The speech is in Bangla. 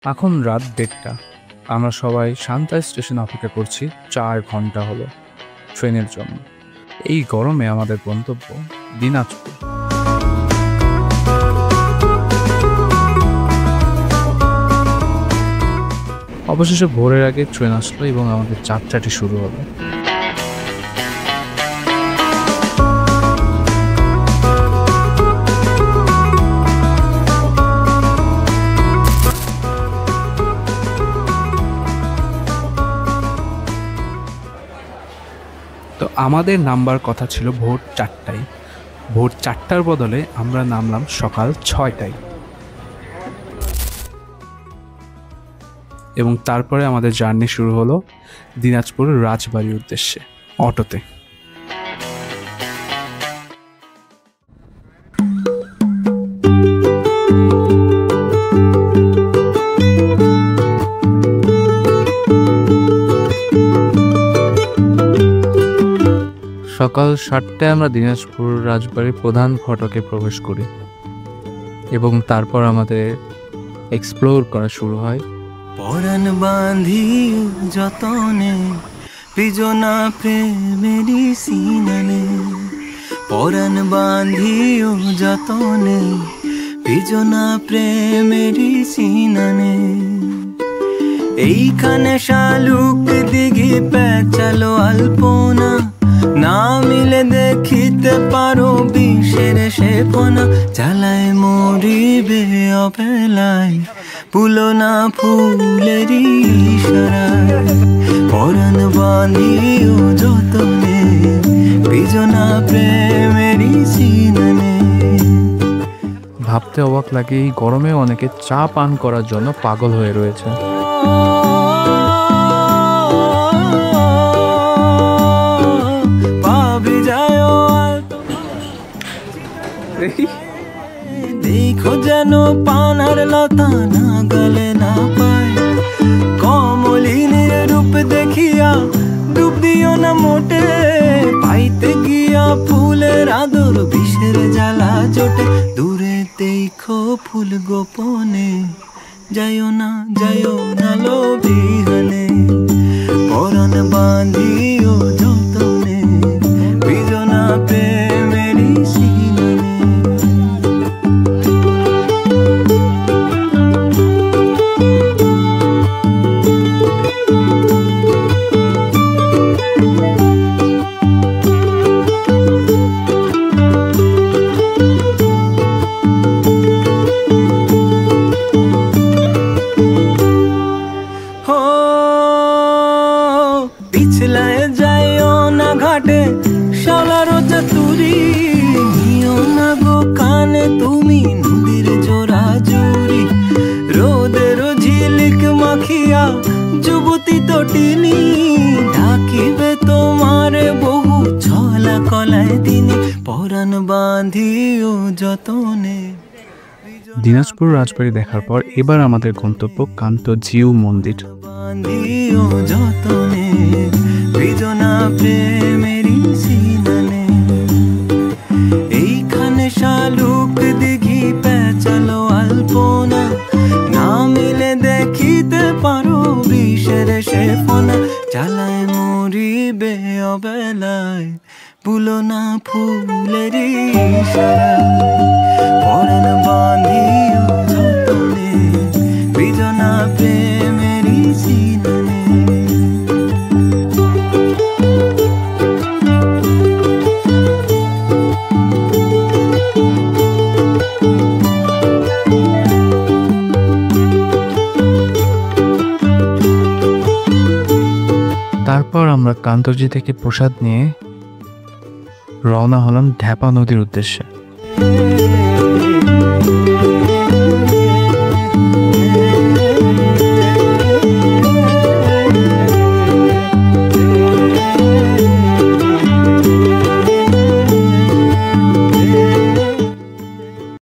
এখন রাত ১:৩০। আমরা সবাই সান্তা স্টেশনে অপেক্ষা করছি ৪ ঘন্টা হলো ট্রেনের জন্য। এই গরমে আমাদের গন্তব্য দিনাজপুর। অবশেষে ভোরের আগে ট্রেন আসলো এবং আমাদের যাত্রাটি শুরু হলো। তো আমাদের নামবার কথা ছিল ভোর ৪টায়। ভোর ৪টার বদলে আমরা নামলাম সকাল ৬টায় এবং তারপরে আমাদের জার্নি শুরু হলো দিনাজপুর রাজবাড়ির উদ্দেশ্যে অটোতে। সকাল ৭টায় আমরা দিনাজপুর রাজবাড়ির প্রধান ফটকে প্রবেশ করি এবং তারপর আমাদের এক্সপ্লোর করা শুরু হয়। পরাণ বাঁধি যতনে পিজনা প্রেমেরি সিনানে, পরাণ বাঁধি যতনে পিজনা প্রেমেরি সিনানে। এইখানে শালুক দিঘি পেঁচালো আলপনা, না মিলে দেখিতে পারো বিষের সে কোনা। জ্বালায় মরিবে অবেলায় পুলনা ফুলেরই ইশারায়, পরাণ বাঁধিও যতনে পিজনা প্রেমেরই সিনানে। ভাবতে অবাক লাগে এই গরমে অনেকে চা পান করার জন্য পাগল হয়ে রয়েছে। দেখো যেন পানার লতা না গলে না পায়, কমলিনীর রূপ দেখিয়া ডুব দিও না মোটে। পাইতে গিয়া ফুলের আদর বিষের জ্বালা জোটে, দূরে দেখো ফুল গোপনে যাইও না লোভিহানে। পরাণ বাঁধিও যতনে পিজনা প্রেমেরই সিনানে। পিছলায় যাইও না ঘাটে শালার চাতুরি, নিও না গো কানে তুমি নদীর জোড়া জুড়ি। রোদের ঝিলিক মাখিয়া যুবতী তটিনী, ডাকিবে তোমারে বহু ছলা কলায় দিনে। পরাণ বাঁধিও যতনে। দিনাজপুর রাজবাড়ি দেখার পর এবার আমাদের গন্তব্য কান্তজিউ মন্দির। বাঁধিও যতনে পিজনা প্রেমেরই সিনানে। এইখানে শালুক দিঘি পেঁচালো আলপনা, না মিলে দেখিতে পারো বিষের সে ফোনা। জ্বালায় মরিবে অবেলায় পুলনা ফুলেরই ইশারায়, পরাণ বাঁধিও যতনে পিজনা প্রেমেরই সিনানে। তারপর আমরা কান্তজি থেকে প্রসাদ নিয়ে রওনা হলাম ঢ্যাপা নদীর উদ্দেশ্যে।